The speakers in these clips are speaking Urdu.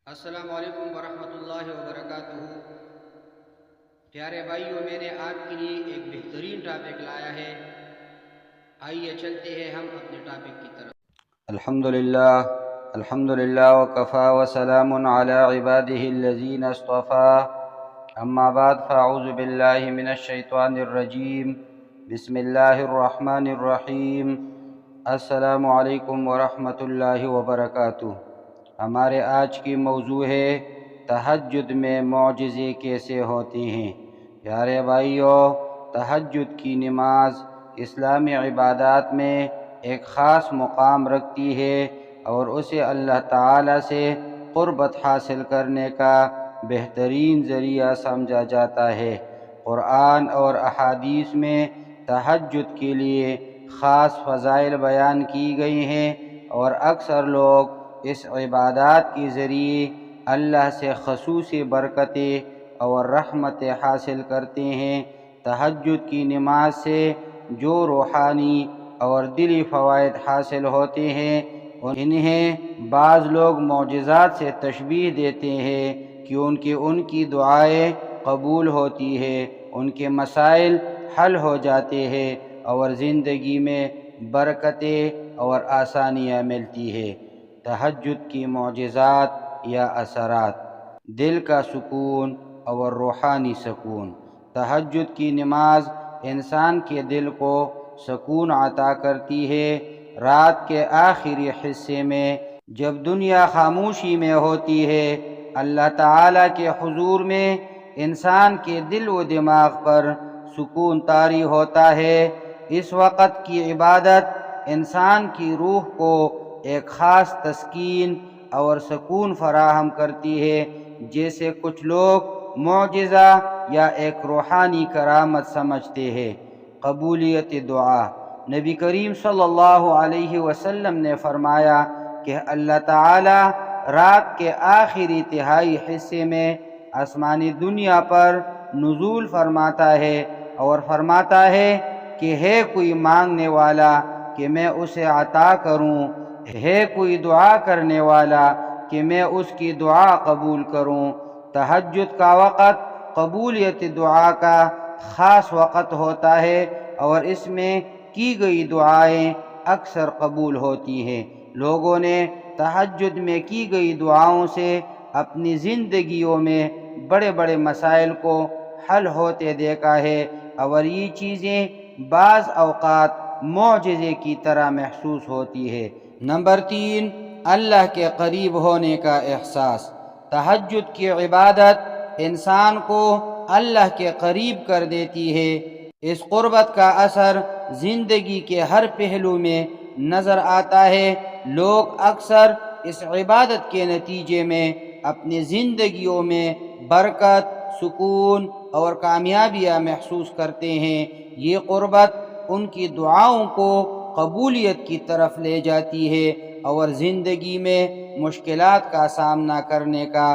السلام علیکم ورحمۃ اللہ وبرکاتہ۔ پیارے بھائیوں، میں نے آپ کے لیے ایک بہترین ٹاپک لایا ہے۔ آئیے چلتے ہیں ہم اپنے ٹاپک کی طرف۔ الحمدللہ وکفا وسلام علی عبادہ الذین اصطفیٰ، اما بعد فاعوذ باللہ من الشیطان الرجیم، بسم اللہ الرحمن الرحیم۔ السلام علیکم ورحمۃ اللہ وبرکاتہ۔ ہمارے آج کی موضوع ہے تہجد میں معجزے کیسے ہوتے ہیں۔ پیارے بھائیوں، تہجد کی نماز اسلامی عبادات میں ایک خاص مقام رکھتی ہے اور اسے اللہ تعالی سے قربت حاصل کرنے کا بہترین ذریعہ سمجھا جاتا ہے۔ قرآن اور احادیث میں تہجد کے لیے خاص فضائل بیان کی گئی ہیں اور اکثر لوگ اس عبادات کے ذریعے اللہ سے خصوصی برکتیں اور رحمتیں حاصل کرتے ہیں۔ تہجد کی نماز سے جو روحانی اور دلی فوائد حاصل ہوتے ہیں انہیں بعض لوگ معجزات سے تشبیہ دیتے ہیں، کیونکہ ان کی دعائیں قبول ہوتی ہیں، ان کے مسائل حل ہو جاتے ہیں اور زندگی میں برکتیں اور آسانیاں ملتی ہیں۔ تہجد کی معجزات یا اثرات: دل کا سکون اور روحانی سکون۔ تہجد کی نماز انسان کے دل کو سکون عطا کرتی ہے۔ رات کے آخری حصے میں جب دنیا خاموشی میں ہوتی ہے، اللہ تعالیٰ کے حضور میں انسان کے دل و دماغ پر سکون طاری ہوتا ہے۔ اس وقت کی عبادت انسان کی روح کو ایک خاص تسکین اور سکون فراہم کرتی ہے، جیسے کچھ لوگ معجزہ یا ایک روحانی کرامت سمجھتے ہیں۔ قبولیت دعا: نبی کریم صلی اللہ علیہ وسلم نے فرمایا کہ اللہ تعالی رات کے آخری تہائی حصے میں آسمانی دنیا پر نزول فرماتا ہے اور فرماتا ہے کہ ہے کوئی مانگنے والا کہ میں اسے عطا کروں، ہے کوئی دعا کرنے والا کہ میں اس کی دعا قبول کروں۔ تہجد کا وقت قبولیت دعا کا خاص وقت ہوتا ہے اور اس میں کی گئی دعائیں اکثر قبول ہوتی ہیں۔ لوگوں نے تہجد میں کی گئی دعاؤں سے اپنی زندگیوں میں بڑے بڑے مسائل کو حل ہوتے دیکھا ہے اور یہ چیزیں بعض اوقات معجزے کی طرح محسوس ہوتی ہے۔ نمبر 3، اللہ کے قریب ہونے کا احساس۔ تہجد کی عبادت انسان کو اللہ کے قریب کر دیتی ہے۔ اس قربت کا اثر زندگی کے ہر پہلو میں نظر آتا ہے۔ لوگ اکثر اس عبادت کے نتیجے میں اپنی زندگیوں میں برکت، سکون اور کامیابیاں محسوس کرتے ہیں۔ یہ قربت ان کی دعاؤں کو قبولیت کی طرف لے جاتی ہے اور زندگی میں مشکلات کا سامنا کرنے کا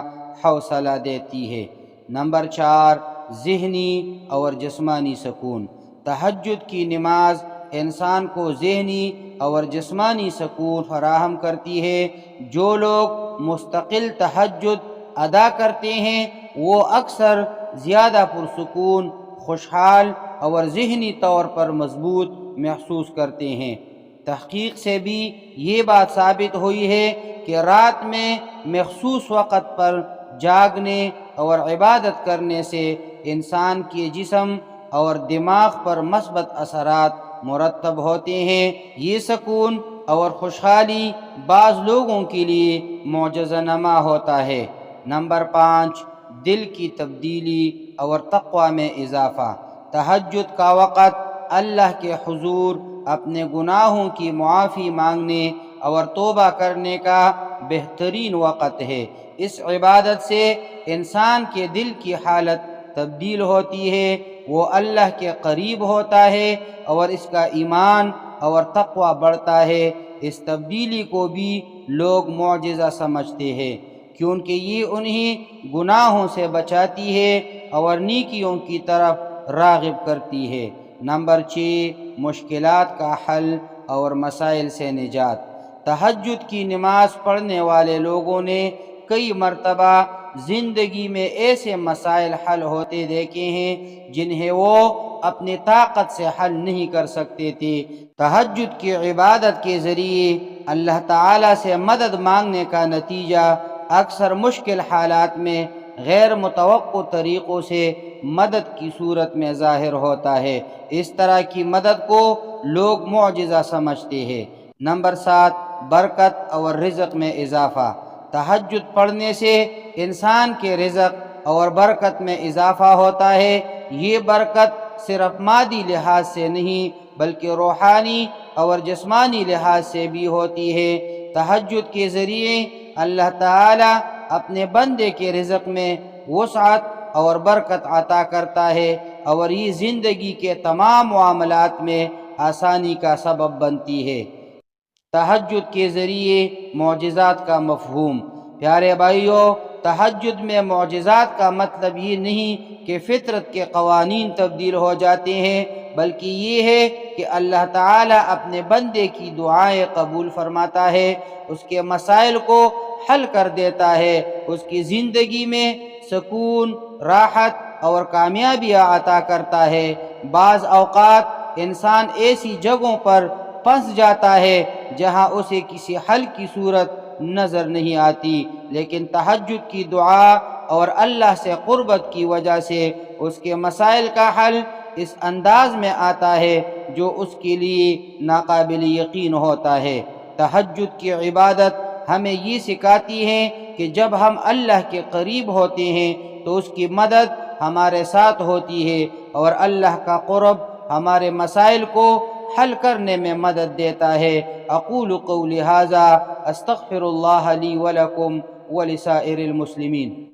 حوصلہ دیتی ہے۔ نمبر 4، ذہنی اور جسمانی سکون۔ تہجد کی نماز انسان کو ذہنی اور جسمانی سکون فراہم کرتی ہے۔ جو لوگ مستقل تہجد ادا کرتے ہیں وہ اکثر زیادہ پرسکون، خوشحال اور ذہنی طور پر مضبوط محسوس کرتے ہیں۔ تحقیق سے بھی یہ بات ثابت ہوئی ہے کہ رات میں مخصوص وقت پر جاگنے اور عبادت کرنے سے انسان کے جسم اور دماغ پر مثبت اثرات مرتب ہوتے ہیں۔ یہ سکون اور خوشحالی بعض لوگوں کے لیے معجزہ نما ہوتا ہے۔ نمبر 5، دل کی تبدیلی اور تقوی میں اضافہ۔ تہجد کا وقت اللہ کے حضور اپنے گناہوں کی معافی مانگنے اور توبہ کرنے کا بہترین وقت ہے۔ اس عبادت سے انسان کے دل کی حالت تبدیل ہوتی ہے، وہ اللہ کے قریب ہوتا ہے اور اس کا ایمان اور تقوی بڑھتا ہے۔ اس تبدیلی کو بھی لوگ معجزہ سمجھتے ہیں، کیونکہ یہ انہیں گناہوں سے بچاتی ہے اور نیکیوں کی طرف راغب کرتی ہے۔ نمبر 6، مشکلات کا حل اور مسائل سے نجات۔ تہجد کی نماز پڑھنے والے لوگوں نے کئی مرتبہ زندگی میں ایسے مسائل حل ہوتے دیکھے ہیں جنہیں وہ اپنی طاقت سے حل نہیں کر سکتے تھے۔ تہجد کی عبادت کے ذریعے اللہ تعالیٰ سے مدد مانگنے کا نتیجہ اکثر مشکل حالات میں غیر متوقع طریقوں سے مدد کی صورت میں ظاہر ہوتا ہے۔ اس طرح کی مدد کو لوگ معجزہ سمجھتے ہیں۔ نمبر 7، برکت اور رزق میں اضافہ۔ تہجد پڑھنے سے انسان کے رزق اور برکت میں اضافہ ہوتا ہے۔ یہ برکت صرف مادی لحاظ سے نہیں بلکہ روحانی اور جسمانی لحاظ سے بھی ہوتی ہے۔ تہجد کے ذریعے اللہ تعالی اپنے بندے کے رزق میں وسعت اور برکت عطا کرتا ہے اور یہ زندگی کے تمام معاملات میں آسانی کا سبب بنتی ہے۔ تہجد کے ذریعے معجزات کا مفہوم۔ پیارے بھائیو، تہجد میں معجزات کا مطلب یہ نہیں کہ فطرت کے قوانین تبدیل ہو جاتے ہیں، بلکہ یہ ہے کہ اللہ تعالی اپنے بندے کی دعائیں قبول فرماتا ہے، اس کے مسائل کو حل کر دیتا ہے، اس کی زندگی میں سکون، راحت اور کامیابیاں عطا کرتا ہے۔ بعض اوقات انسان ایسی جگہوں پر پھنس جاتا ہے جہاں اسے کسی حل کی صورت نظر نہیں آتی، لیکن تہجد کی دعا اور اللہ سے قربت کی وجہ سے اس کے مسائل کا حل اس انداز میں آتا ہے جو اس کے لیے ناقابل یقین ہوتا ہے۔ تہجد کی عبادت ہمیں یہ سکھاتی ہے کہ جب ہم اللہ کے قریب ہوتے ہیں تو اس کی مدد ہمارے ساتھ ہوتی ہے اور اللہ کا قرب ہمارے مسائل کو حل کرنے میں مدد دیتا ہے۔ اقول قولی ھذا استغفر اللہ لی ولکم ولسائر المسلمین۔